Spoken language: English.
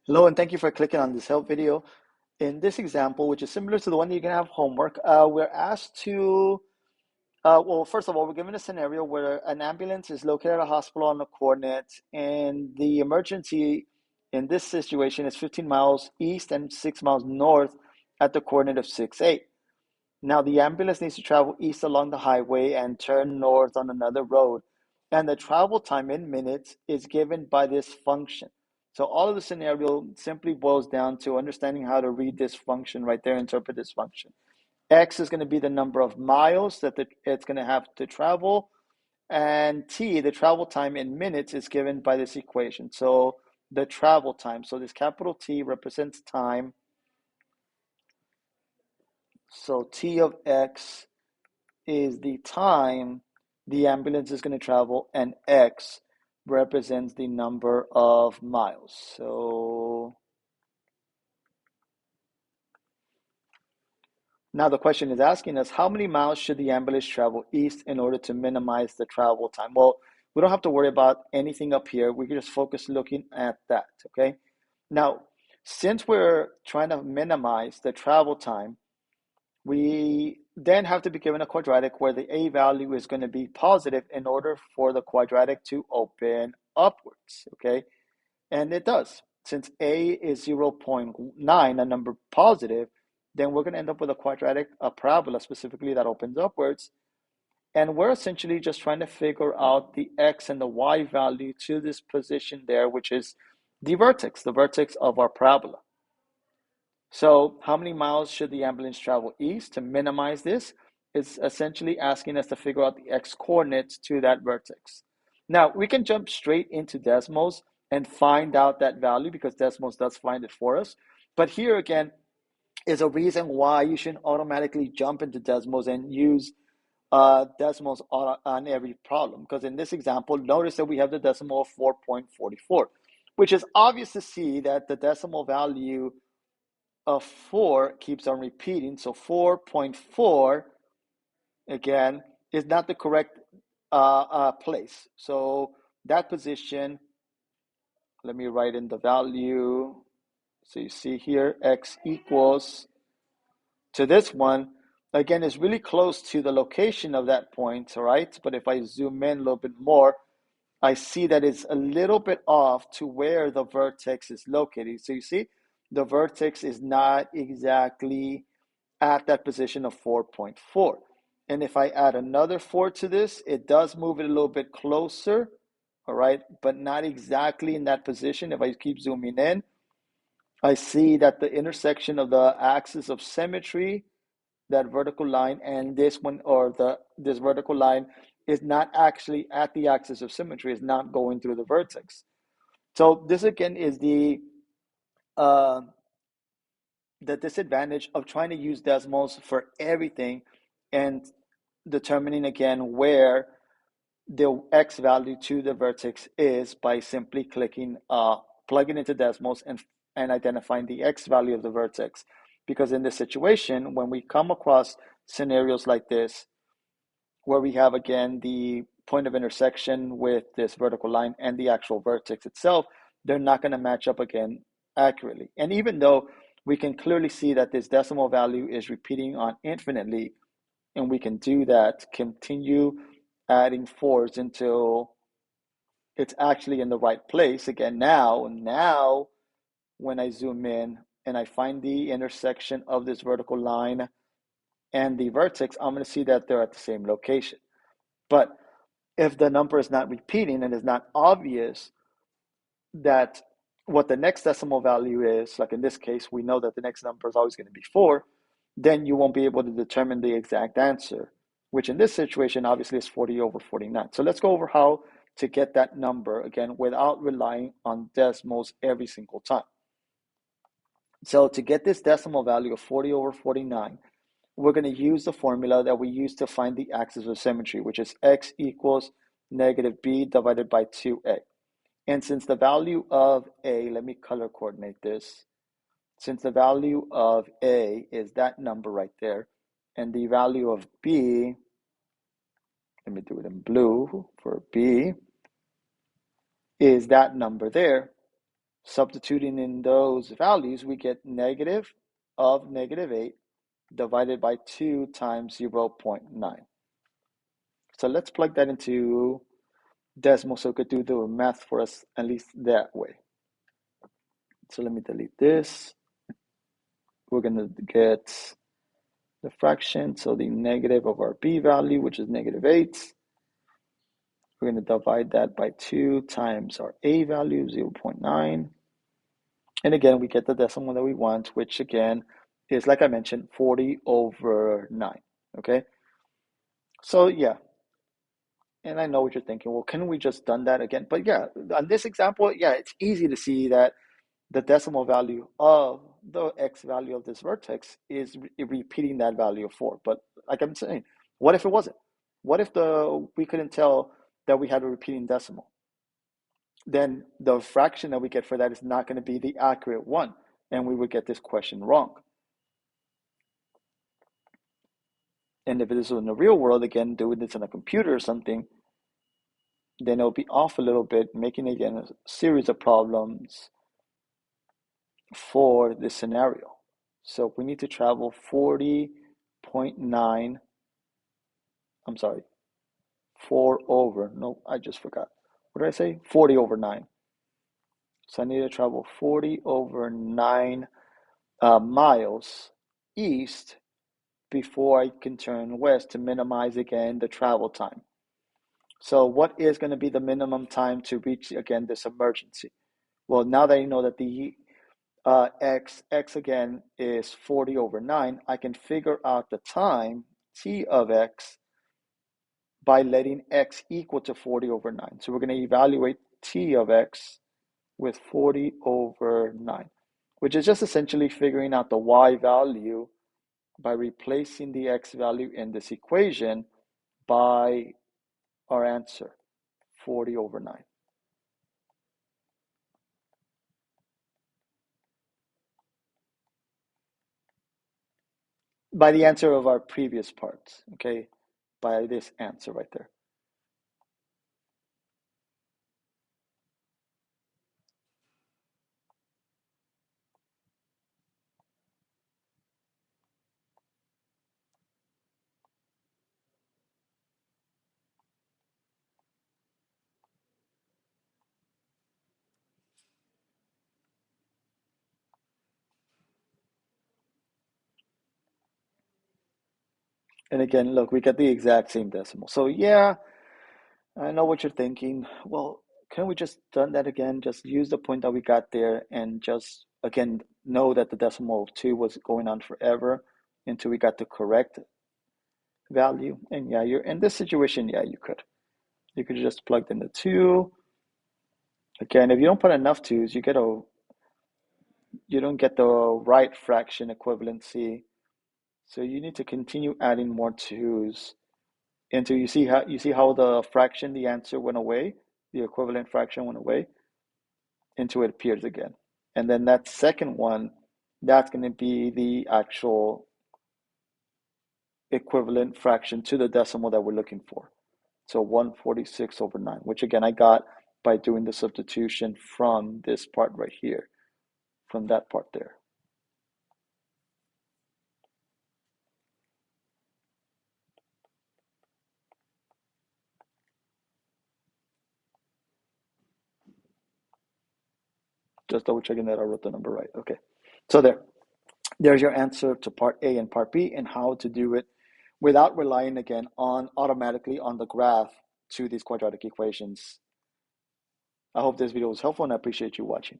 Hello, and thank you for clicking on this help video. In this example, which is similar to the one that you're going to have homework, we're asked to, well, first of all, we're given a scenario where an ambulance is located at a hospital on the coordinates, and the emergency in this situation is 15 miles east and 6 miles north at the coordinate of 6, 8. Now, the ambulance needs to travel east along the highway and turn north on another road. And the travel time in minutes is given by this function. So all of the scenario simply boils down to understanding how to read this function right there, interpret this function. X is going to be the number of miles that it's going to have to travel. And T, the travel time in minutes, is given by this equation. So the travel time. So this capital T represents time. So T of X is the time the ambulance is going to travel, and X represents the number of miles. So now the question is asking us, how many miles should the ambulance travel east in order to minimize the travel time? Well, we don't have to worry about anything up here. We can just focus looking at that, okay? Now, since we're trying to minimize the travel time, we then have to be given a quadratic where the a value is going to be positive in order for the quadratic to open upwards, okay? And it does. Since a is 0.9, a number positive, then we're going to end up with a quadratic, a parabola specifically, that opens upwards. And we're essentially just trying to figure out the x and the y value to this position there, which is the vertex of our parabola. So how many miles should the ambulance travel east to minimize this? It's essentially asking us to figure out the x coordinates to that vertex. Now, we can jump straight into Desmos and find out that value because Desmos does find it for us. But here again is a reason why you shouldn't automatically jump into Desmos and use Desmos on every problem. Because in this example, notice that we have the decimal of 4.44, which is obvious to see that the decimal value of 4 keeps on repeating. So 4.4, again, is not the correct place. So that position, let me write in the value. So you see here, x equals to this one, again, is really close to the location of that point, all right? But if I zoom in a little bit more, I see that it's a little bit off to where the vertex is located. So you see, the vertex is not exactly at that position of 4.4. And if I add another 4 to this, it does move it a little bit closer, all right, but not exactly in that position. If I keep zooming in, I see that the intersection of the axis of symmetry, that vertical line, and this one, or this vertical line, is not actually at the axis of symmetry, is not going through the vertex. So this again is uh, the disadvantage of trying to use Desmos for everything and determining again where the x value to the vertex is by simply plugging into Desmos and identifying the x value of the vertex. Because in this situation, when we come across scenarios like this, where we have again the point of intersection with this vertical line and the actual vertex itself, they're not going to match up again accurately. And even though we can clearly see that this decimal value is repeating on infinitely, and we can do that, continue adding fours until it's actually in the right place. Again, now when I zoom in and I find the intersection of this vertical line and the vertex, I'm going to see that they're at the same location. But if the number is not repeating and is not obvious that what the next decimal value is, like in this case, we know that the next number is always going to be 4, then you won't be able to determine the exact answer, which in this situation obviously is 40/49. So let's go over how to get that number again without relying on decimals every single time. So to get this decimal value of 40/49, we're going to use the formula that we use to find the axis of symmetry, which is x equals negative b divided by 2a. And since the value of a, let me color coordinate this. Since the value of a is that number right there, and the value of b, let me do it in blue for b, is that number there. Substituting in those values, we get negative of -8 divided by 2 times 0.9. So let's plug that into Decimal so it could do the math for us at least that way. So let me delete this. We're going to get the fraction, so the negative of our b value, which is -8. We're going to divide that by 2 times our a value, 0.9. And again, we get the decimal that we want, which again is, like I mentioned, 40/9. Okay? So yeah, and I know what you're thinking. Well, can we just done that again? But yeah, on this example, yeah, it's easy to see that the decimal value of the x value of this vertex is repeating that value of 4. But like I'm saying, what if it wasn't? What if we couldn't tell that we had a repeating decimal? Then the fraction that we get for that is not going to be the accurate one, and we would get this question wrong. And if it is in the real world, again, doing this on a computer or something, then it'll be off a little bit, making again a series of problems for this scenario. So we need to travel 40.9, I'm sorry, 4 over, no, I just forgot. What did I say? 40/9. So I need to travel 40/9 miles east before I can turn west to minimize again the travel time. So what is going to be the minimum time to reach again this emergency? Well, now that you know that the x again is 40/9, I can figure out the time t of x by letting x equal to 40/9. So we're going to evaluate t of x with 40/9, which is just essentially figuring out the y value by replacing the x value in this equation by our answer, 40/9. By the answer of our previous parts, okay? By this answer right there. And again, look, we get the exact same decimal. So yeah, I know what you're thinking. Well, can we just done that again? Just use the point that we got there and just, again, know that the decimal of 2 was going on forever until we got the correct value. And yeah, you're in this situation, yeah, you could. You could just plug in the 2. Again, if you don't put enough 2's, you don't get the right fraction equivalency. So you need to continue adding more 2's until you see how the fraction, the answer went away, the equivalent fraction went away until it appears again. And then that second one, that's going to be the actual equivalent fraction to the decimal that we're looking for. So 146/9, which again I got by doing the substitution from this part right here, from that part there. Just double checking that I wrote the number right. Okay. So there's your answer to part A and part B, and how to do it without relying again on automatically on the graph to these quadratic equations. I hope this video was helpful, and I appreciate you watching.